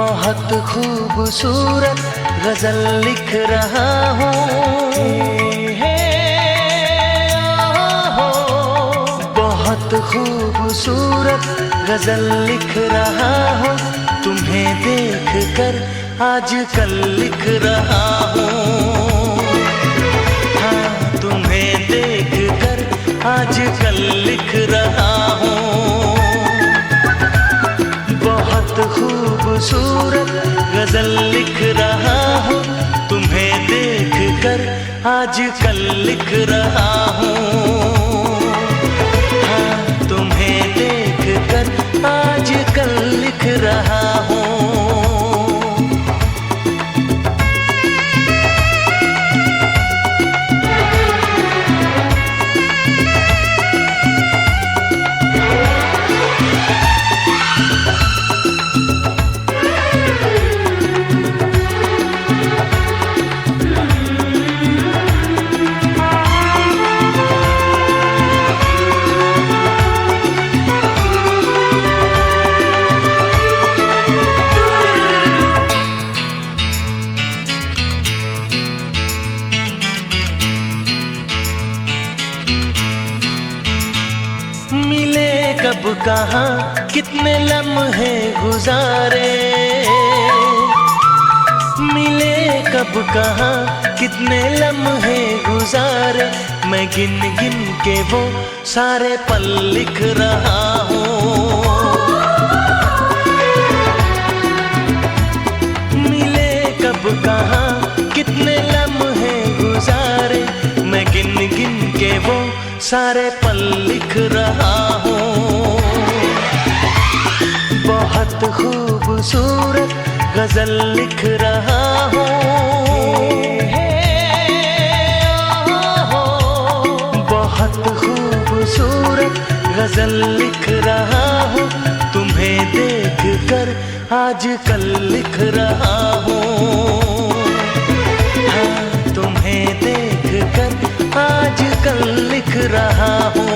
बहुत खूबसूरत गजल लिख रहा हूँ। बहुत खूबसूरत गजल लिख रहा हूँ, तुम्हें देख कर आजकल लिख रहा हूँ। हाँ, तुम्हें देख कर आजकल लिख रहा हूँ। बहुत खूबसूरत गजल लिख रहा हूँ, तुम्हें देख कर आजकल लिख रहा हूँ। हाँ, तुम्हें देख कर आजकल लिख रहा हूँ। कब कहाँ कितने लम्हे गुजारे, मिले कब कहाँ कितने लम्हे गुजारे, मैं गिन गिन के वो सारे पल लिख रहा हूँ। मिले कब कहाँ कितने लम्हे गुजारे, मैं गिन गिन के वो सारे पल लिख रहा हूँ। बहुत खूबसूरत गजल लिख रहा हूँ। बहुत खूबसूरत गजल लिख रहा हूँ, तुम्हें देख कर आजकल लिख रहा हूँ। हाँ, तुम्हें देख कर आजकल लिख रहा हूँ।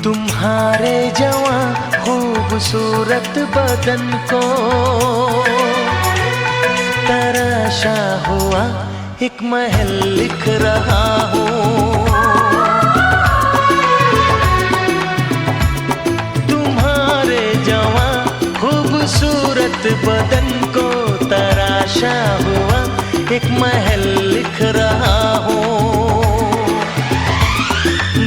तुम्हारे जवां खूबसूरत बदन को तराशा हुआ एक महल लिख रहा हूँ। तुम्हारे जवां खूबसूरत बदन को तराशा हुआ एक महल लिख रहा हूँ।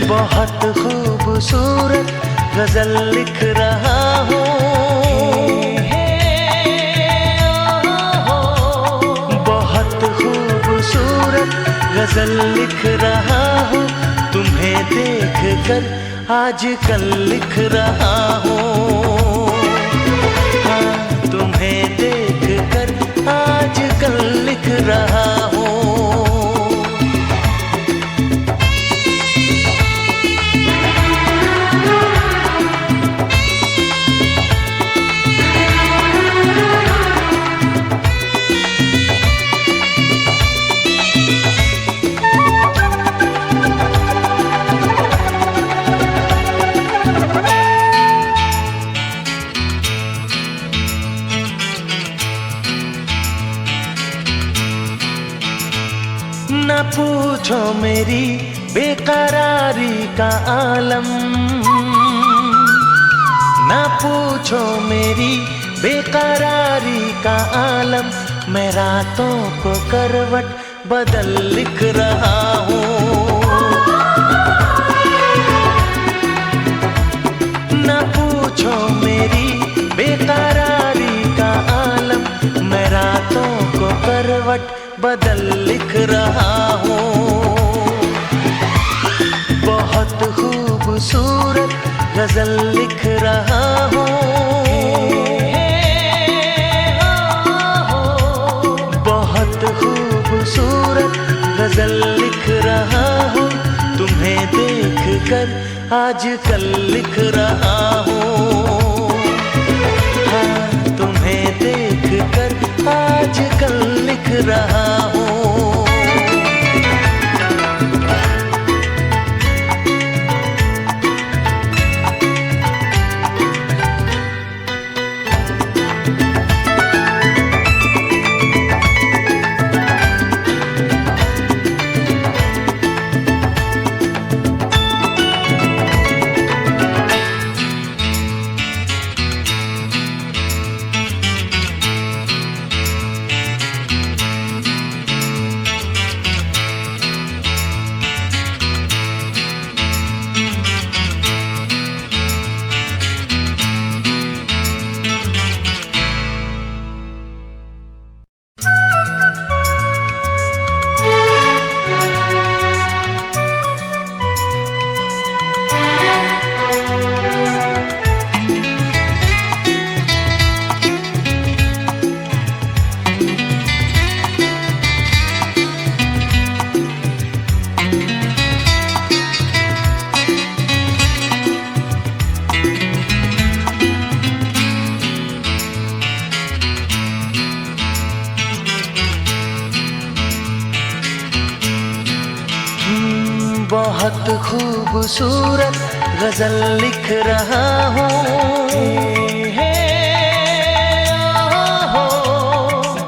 बहुत खूबसूरत गजल लिख रहा हूँ। बहुत खूबसूरत गजल लिख रहा हूँ, तुम्हें देख कर आजकल लिख रहा हूँ। हाँ, तुम्हें देख कर आजकल लिख रहा हूँ। न पूछो मेरी बेकरारी का आलम, न पूछो मेरी बेकरारी का आलम, मैं रातों को करवट बदल लिख रहा हूँ। न पूछो मेरी बेकरारी का आलम, मैं रातों को करवट बदल लिख रहा हूँ। बहुत खूबसूरत गजल लिख रहा हूँ। गजल लिख रहा हूँ, तुम्हें देख कर आजकल लिख रहा हूँ। हाँ, तुम्हें देख कर आजकल लिख रहा हूँ। बहुत खूबसूरत गजल लिख रहा हूँ,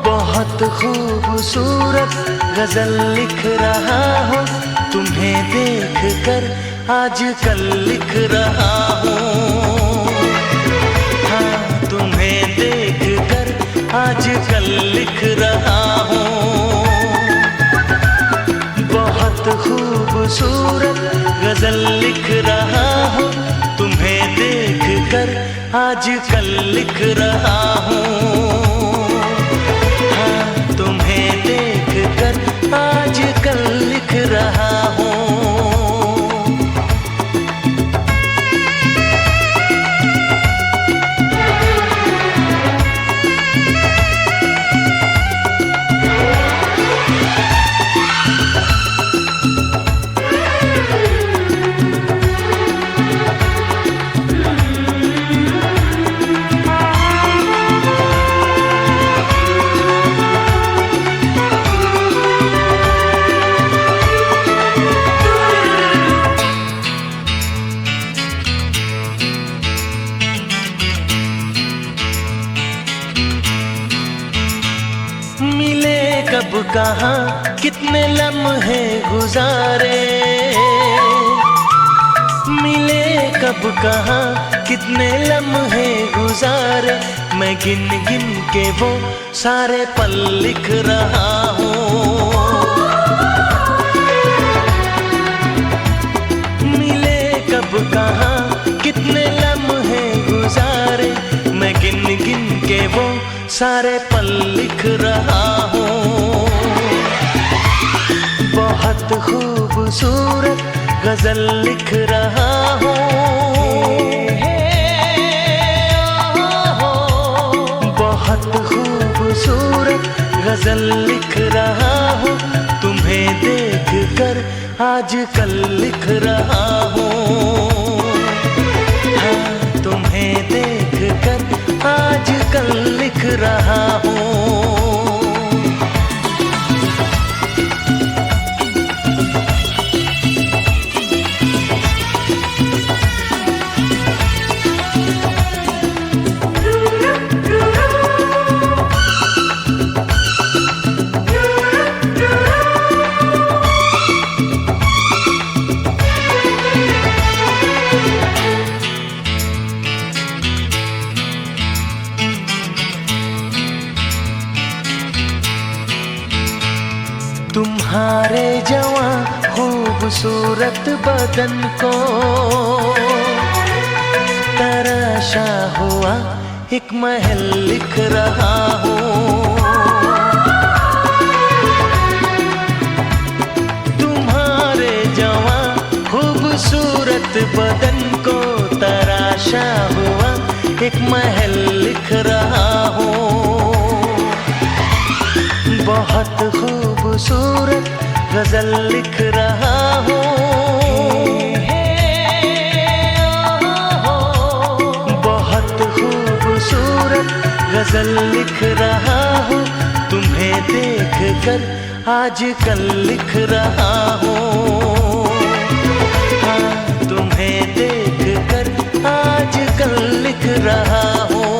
बहुत खूबसूरत गजल लिख रहा हूँ, तुम्हें देख कर आजकल लिख रहा हूँ। हाँ, तुम्हें देख कर आजकल लिख रहा हूँ। बहुत खूबसूरत गजल लिख रहा हूँ, तुम्हें देख कर आजकल लिख रहा हूँ। हाँ, तुम्हें देख कर आजकल लिख रहा हूँ। कब कहाँ कितने लम्हे गुजारे, मिले कब कहाँ कितने लम्हे गुजारे, मैं गिन गिन के वो सारे पल लिख रहा हूँ। मिले कब कहाँ कितने लम्हे गुजारे, मैं गिन गिन के वो सारे पल लिख रहा हूँ। बहुत खूबसूरत गजल लिख रहा हूँ, बहुत खूबसूरत गजल लिख रहा हूँ, तुम्हें देख कर आजकल लिख रहा हूँ। हाँ, तुम्हें देख कर आजकल लिख रहा हूँ। तुम्हारे जवां खूबसूरत बदन को तराशा हुआ एक महल लिख रहा हूँ। तुम्हारे जवां खूबसूरत बदन को तराशा हुआ एक महल लिख रहा हूँ। बहुत खूबसूरत गजल लिख रहा हूँ। बहुत खूबसूरत गजल लिख रहा हूँ, तुम्हें देख कर आजकल लिख रहा हूँ। हाँ, तुम्हें देख कर आजकल लिख रहा हूँ।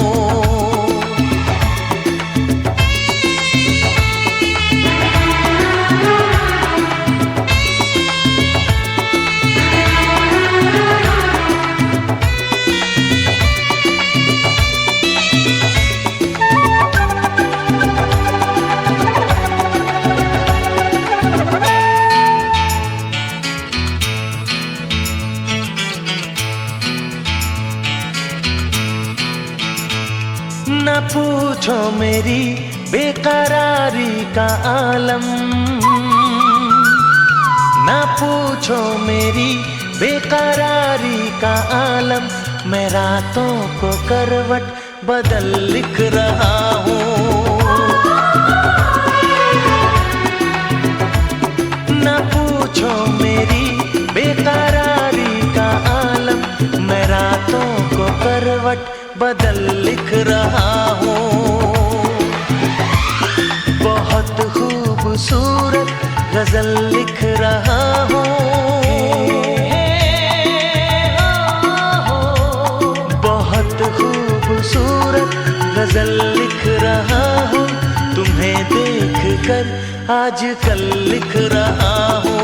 न पूछो मेरी बेकरारी का आलम, न पूछो मेरी बेकरारी का आलम, मैं रातों को करवट बदल लिख रहा हूँ। न पूछो मेरी बेकरारी का आलम, मैं रातों को करवट बदल लिख रहा हूँ। बहुत खूबसूरत गजल लिख रहा हूँ। बहुत खूबसूरत गजल लिख रहा हूँ, तुम्हें देख कर आजकल लिख रहा हूँ।